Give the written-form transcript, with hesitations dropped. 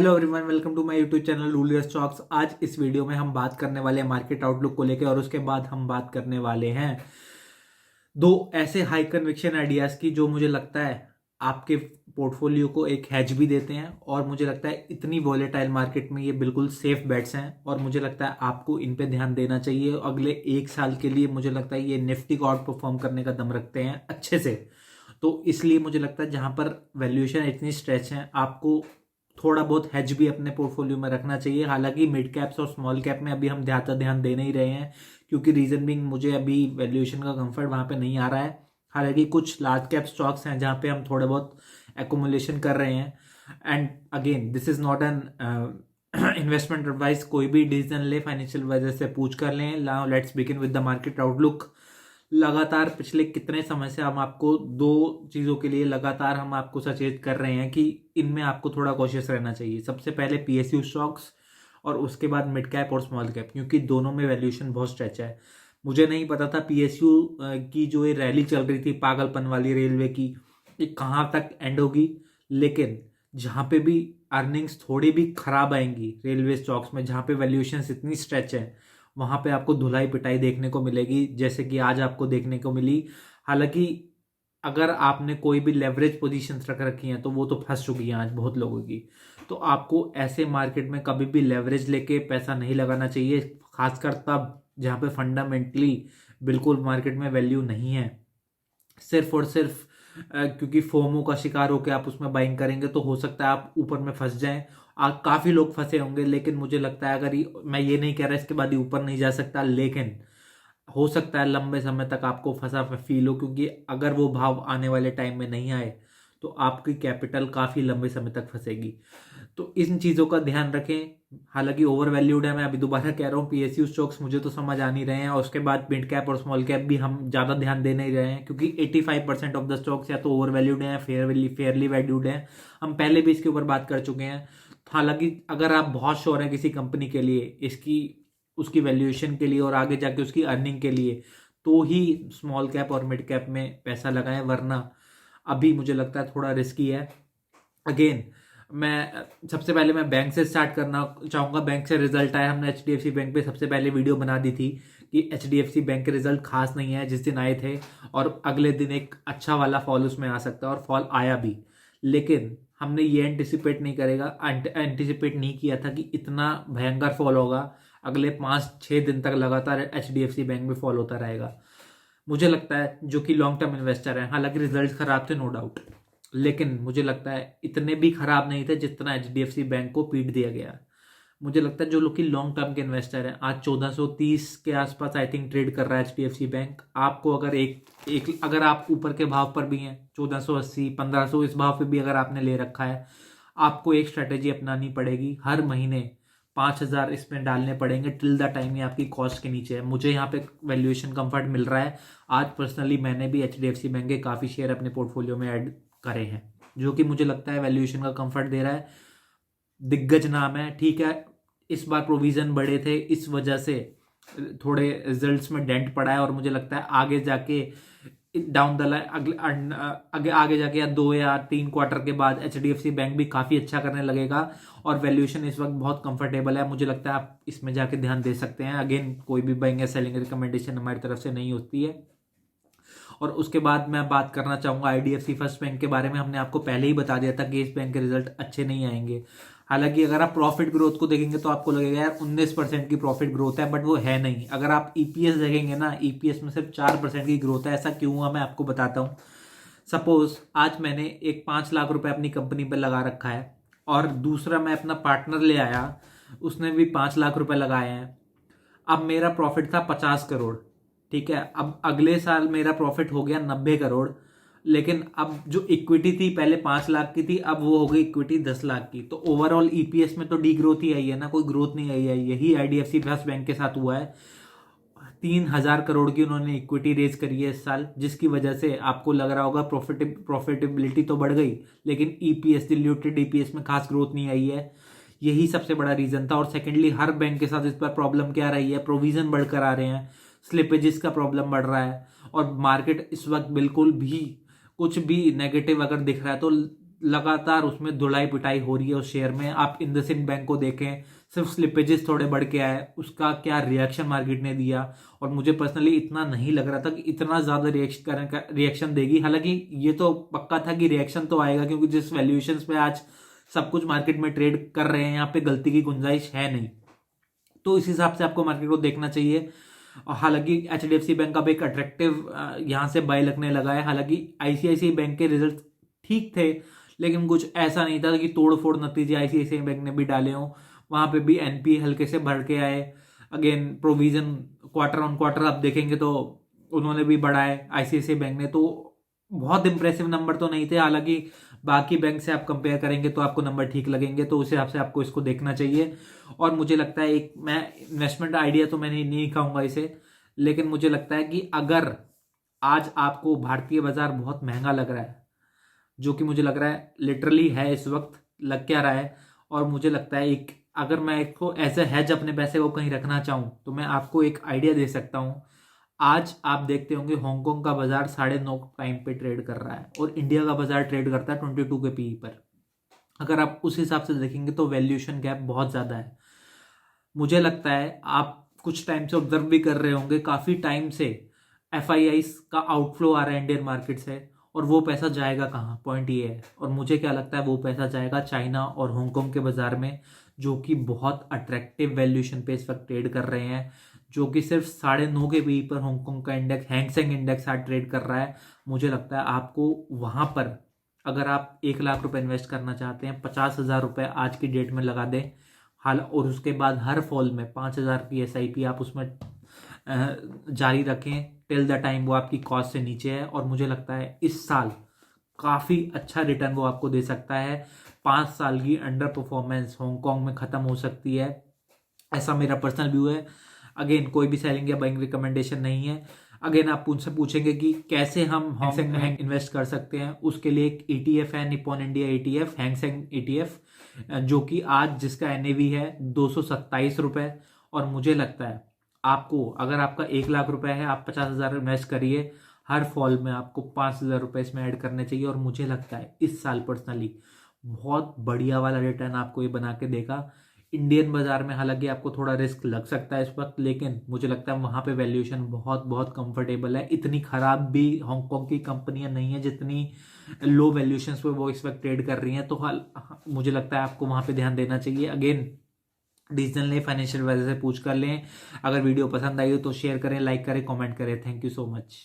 Hello everyone, welcome to my YouTube channel रूलियर stocks. आज इस वीडियो में हम बात करने वाले हैं मार्केट आउटलुक को लेकर, और उसके बाद हम बात करने वाले हैं दो ऐसे हाई कन्विक्शन आइडियाज की जो मुझे लगता है आपके पोर्टफोलियो को एक हेज भी देते हैं, और मुझे लगता है इतनी वॉलेटाइल मार्केट में ये बिल्कुल सेफ बेट्स हैं, और मुझे लगता है आपको इन पे ध्यान देना चाहिए। अगले एक साल के लिए मुझे लगता है ये निफ्टी को आउट परफॉर्म करने का दम रखते हैं अच्छे से। तो इसलिए मुझे लगता है जहां पर वैल्यूएशन इतनी स्ट्रेच है, आपको थोड़ा बहुत हेज भी अपने पोर्टफोलियो में रखना चाहिए। हालांकि मिड कैप्स और स्मॉल कैप में अभी हम ज़्यादा ध्यान दे नहीं रहे हैं, क्योंकि रीजन बिंग मुझे अभी वैल्यूएशन का कंफर्ट वहां पे नहीं आ रहा है। हालांकि कुछ लार्ज कैप स्टॉक्स हैं जहां पे हम थोड़े बहुत एकोमुलेशन कर रहे हैं। And again this is not an investment advice. कोई भी डिसीजन ले फाइनेंशियल वजह से पूछ कर लें। Now let's begin with the market outlook. लगातार पिछले कितने समय से हम आपको दो चीजों के लिए लगातार हम आपको सचेत कर रहे हैं कि इनमें आपको थोड़ा कॉशियस रहना चाहिए। सबसे पहले पीएसयू स्टॉक्स, और उसके बाद मिड कैप और स्मॉल कैप, क्योंकि दोनों में वैल्यूएशन बहुत स्ट्रेच है। मुझे नहीं पता था पीएसयू की जो ये रैली चल रही थी पागलपन वाली रेलवे की, ये कहाँ तक एंड होगी। लेकिन जहां पे भी अर्निंग्स थोड़ी भी खराब आएंगी रेलवे स्टॉक्स में, जहां पे वैल्यूएशन इतनी स्ट्रेच है, वहां पे आपको धुलाई पिटाई देखने को मिलेगी, जैसे कि आज आपको देखने को मिली। हालांकि अगर आपने कोई भी लेवरेज पोजीशंस रख रखी हैं तो वो तो फंस चुकी हैं आज बहुत लोगों की। तो आपको ऐसे मार्केट में कभी भी लेवरेज लेके पैसा नहीं लगाना चाहिए, खासकर तब जहां पे फंडामेंटली बिल्कुल मार्केट में वैल्यू नहीं है। सिर्फ और सिर्फ क्योंकि फोमो का शिकार होकर आप उसमें बाइंग करेंगे तो हो सकता है आप ऊपर में फंस जाएं। काफी लोग फंसे होंगे, लेकिन मुझे लगता है अगर मैं ये नहीं कह रहा इसके बाद ही ऊपर नहीं जा सकता, लेकिन हो सकता है लंबे समय तक आपको फंसा फील हो, क्योंकि अगर वो भाव आने वाले टाइम में नहीं आए तो आपकी कैपिटल काफी लंबे समय तक फंसेगी। तो इन चीजों का ध्यान रखें। हालांकि ओवर वैल्यूड है, मैं अभी दोबारा कह रहा हूँ, पीएसयू स्टॉक्स मुझे तो समझ आ नहीं रहे हैं, और उसके बाद मिड कैप और स्मॉल कैप भी हम ज्यादा ध्यान दे नहीं रहे हैं, क्योंकि 85% ऑफ द स्टॉक्स या तो ओवर वैल्यूड है, फेयरली वैल्यूड है। हम पहले भी इसके ऊपर बात कर चुके हैं। हालांकि अगर आप बहुत श्योर हैं किसी कंपनी के लिए, इसकी उसकी वैल्यूएशन के लिए और आगे जाके उसकी अर्निंग के लिए, तो ही स्मॉल कैप और मिड कैप में पैसा लगाएं, वरना अभी मुझे लगता है थोड़ा रिस्की है। अगेन मैं सबसे पहले मैं बैंक से स्टार्ट करना चाहूंगा। बैंक से रिजल्ट आया, हमने एचडीएफसी बैंक पे सबसे पहले वीडियो बना दी थी कि एचडीएफसी बैंक के रिजल्ट खास नहीं है जिस दिन आए थे, और अगले दिन एक अच्छा वाला फॉल उसमें आ सकता है, और फॉल आया भी। लेकिन हमने ये एंटिसिपेट नहीं किया था कि इतना भयंकर फॉल होगा। अगले 5-6 दिन तक लगातार एचडीएफसी बैंक में फॉल होता रहेगा। मुझे लगता है जो कि लॉन्ग टर्म इन्वेस्टर है, हालांकि रिजल्ट खराब थे नो डाउट, लेकिन मुझे लगता है इतने भी खराब नहीं थे जितना एचडीएफसी बैंक को पीट दिया गया। मुझे लगता है जो लोग की लॉन्ग टर्म के इन्वेस्टर हैं, आज 1430 के आसपास आई थिंक ट्रेड कर रहा है एचडीएफसी बैंक। आपको अगर अगर आप ऊपर के भाव पर भी हैं, 1480 1500 इस भाव पे भी अगर आपने ले रखा है, आपको एक स्ट्रेटेजी अपनानी पड़ेगी। हर महीने 5000 इसमें डालने पड़ेंगे टिल द टाइम ये आपकी कॉस्ट के नीचे है। मुझे यहाँ पे वैल्यूएशन कंफर्ट मिल रहा है। आज पर्सनली मैंने भी एचडीएफसी बैंक के काफी शेयर अपने पोर्टफोलियो में ऐड करे हैं, जो कि मुझे लगता है वैल्यूएशन का कंफर्ट दे रहा है। दिग्गज नाम है, ठीक है, इस बार प्रोविजन बढ़े थे, इस वजह से थोड़े रिजल्ट्स में डेंट पड़ा है, और मुझे लगता है आगे जाके डाउन द लाइन आगे जाके या 2 या 3 क्वार्टर के बाद एचडीएफसी बैंक भी काफी अच्छा करने लगेगा, और वैल्यूएशन इस वक्त बहुत कंफर्टेबल है। मुझे लगता है आप इसमें जाके ध्यान दे सकते हैं। अगेन कोई भी बाइंग या सेलिंग रिकमेंडेशन हमारी तरफ से नहीं होती है। और उसके बाद मैं बात करना चाहूंगा आईडीएफसी फर्स्ट बैंक के बारे में। हमने आपको पहले ही बता दिया था कि इस बैंक के रिजल्ट अच्छे नहीं आएंगे। हालांकि अगर आप प्रॉफिट ग्रोथ को देखेंगे तो आपको लगेगा यार 19% की प्रॉफिट ग्रोथ है, बट वो है नहीं। अगर आप ईपीएस देखेंगे ना, ईपीएस में सिर्फ 4% की ग्रोथ है। ऐसा क्यों हुआ मैं आपको बताता हूँ। सपोज आज मैंने एक 5 लाख रुपए अपनी कंपनी पर लगा रखा है, और दूसरा मैं अपना पार्टनर ले आया, उसने भी 5 लाख रुपए लगाए हैं। अब मेरा प्रॉफिट था 50 करोड़, ठीक है। अब अगले साल मेरा प्रॉफिट हो गया 90 करोड़, लेकिन अब जो इक्विटी थी पहले 5 लाख की थी, अब वो हो गई इक्विटी 10 लाख की। तो ओवरऑल ईपीएस में तो डी ग्रोथ ही आई है ना, कोई ग्रोथ नहीं आई है। यही आईडीएफसी फर्स्ट बैंक के साथ हुआ है। 3000 करोड़ की उन्होंने इक्विटी रेज करी है इस साल, जिसकी वजह से आपको लग रहा होगा प्रॉफिटेबिलिटी तो बढ़ गई, लेकिन ईपीएस डिल्यूटेड ईपीएस में खास ग्रोथ नहीं आई है। यही सबसे बड़ा रीजन था। और सेकेंडली हर बैंक के साथ इस पर प्रॉब्लम क्या रही है, प्रोविजन बढ़कर आ रहे हैं, स्लिपेजेस का प्रॉब्लम बढ़ रहा है, और मार्केट इस वक्त बिल्कुल भी कुछ भी नेगेटिव अगर दिख रहा है तो लगातार उसमें धुलाई पिटाई हो रही है उस शेयर में। आप इंडसइंड बैंक को देखें, सिर्फ स्लिपेजेस थोड़े बढ़ के आए, उसका क्या रिएक्शन मार्केट ने दिया। और मुझे पर्सनली इतना नहीं लग रहा था कि इतना ज्यादा रिएक्शन देगी। हालांकि ये तो पक्का था कि रिएक्शन तो आएगा, क्योंकि जिस वैल्यूएशन पे आज सब कुछ मार्केट में ट्रेड कर रहे हैं, यहाँ पे गलती की गुंजाइश है नहीं। तो इस हिसाब से आपको मार्केट को देखना चाहिए। और हालांकि एचडीएफसी बैंक का भी एक अट्रैक्टिव यहाँ से बाय लगने लगा है। हालांकि आईसीआईसीआई बैंक के रिजल्ट ठीक थे, लेकिन कुछ ऐसा नहीं था कि तोड़ फोड़ नतीजे आईसीआईसीआई बैंक ने भी डाले हों। वहां पे भी एनपी हल्के से बढ़ के आए। Again provision quarter on quarter आप देखेंगे तो उन्होंने भी बढ़ाए आईसीआईसीआई बैंक ने। तो बहुत इंप्रेसिव नंबर तो नहीं थे, हालांकि बाकी बैंक से आप कंपेयर करेंगे तो आपको नंबर ठीक लगेंगे, तो उस हिसाब से आपको इसको देखना चाहिए। और मुझे लगता है एक मैं इन्वेस्टमेंट आइडिया तो मैंने नहीं कहूंगा इसे, लेकिन मुझे लगता है कि अगर आज आपको भारतीय बाजार बहुत महंगा लग रहा है, जो कि मुझे लग रहा है लिटरली है इस वक्त, लग क्या रहा है, और मुझे लगता है एक अगर मैं इसको एज ए हैज अपने पैसे को कहीं रखना चाहूं तो मैं आपको एक आइडिया दे सकता हूं। आज आप देखते होंगे हांगकांग का बाजार 9:30 टाइम पे ट्रेड कर रहा है और इंडिया का बाजार ट्रेड करता है 22 के पीई पर। अगर आप उस हिसाब से देखेंगे तो वैल्यूएशन गैप बहुत ज्यादा है। मुझे लगता है आप कुछ टाइम से ऑब्जर्व भी कर रहे होंगे, काफी टाइम से एफआईआई का आउटफ्लो आ रहा है इंडियन मार्केट से, और वो पैसा जाएगा कहाँ, पॉइंट ये है। और मुझे क्या लगता है वो पैसा जाएगा चाइना और हांगकांग के बाजार में, जो कि बहुत अट्रैक्टिव वैल्यूएशन पे इस वक्त ट्रेड कर रहे हैं, जो कि सिर्फ 9:30 के पी पर हांगकांग का इंडेक्स हैंगसेंग इंडेक्स आज ट्रेड कर रहा है। मुझे लगता है आपको वहां पर अगर आप 1 लाख रुपए इन्वेस्ट करना चाहते हैं, 50,000 रुपए आज की डेट में लगा दें हाल, और उसके बाद हर फॉल में 5,000 की एसआईपी आप उसमें जारी रखें टिल द टाइम वो आपकी कॉस्ट से नीचे है। और मुझे लगता है इस साल काफी अच्छा रिटर्न वो आपको दे सकता है। 5 साल की अंडर परफॉर्मेंस हांगकांग में खत्म हो सकती है, ऐसा मेरा पर्सनल व्यू है। अगेन कोई भी सेलिंग या बाइंग रिकमेंडेशन नहीं है। अगेन आप उनसे पूछेंगे कि कैसे हम हैंगसेंग में इन्वेस्ट कर सकते हैं, उसके लिए एक ईटीएफ है, Nippon India ETF, Hang Seng ETF, जो कि आज जिसका एनएवी है 227 रुपए। और मुझे लगता है आपको अगर आपका 1 लाख रुपए है, आप 50,000 इन्वेस्ट करिए, हर फॉल में आपको 5,000 रुपए इसमें ऐड करने चाहिए। और मुझे लगता है इस साल पर्सनली बहुत बढ़िया वाला रिटर्न आपको ये बना के देगा। इंडियन बाजार में हालांकि आपको थोड़ा रिस्क लग सकता है इस वक्त, लेकिन मुझे लगता है वहां पे वैल्यूएशन बहुत बहुत कंफर्टेबल है। इतनी खराब भी हांगकांग की कंपनियां नहीं है जितनी लो वैल्यूएशन पे वो इस वक्त ट्रेड कर रही हैं। तो मुझे लगता है आपको वहां पे ध्यान देना चाहिए। अगेन डिसीजन ले फाइनेंशियल वजह से पूछ कर लें। अगर वीडियो पसंद आई हो तो शेयर करें, लाइक करें, कमेंट करें। Thank you so much.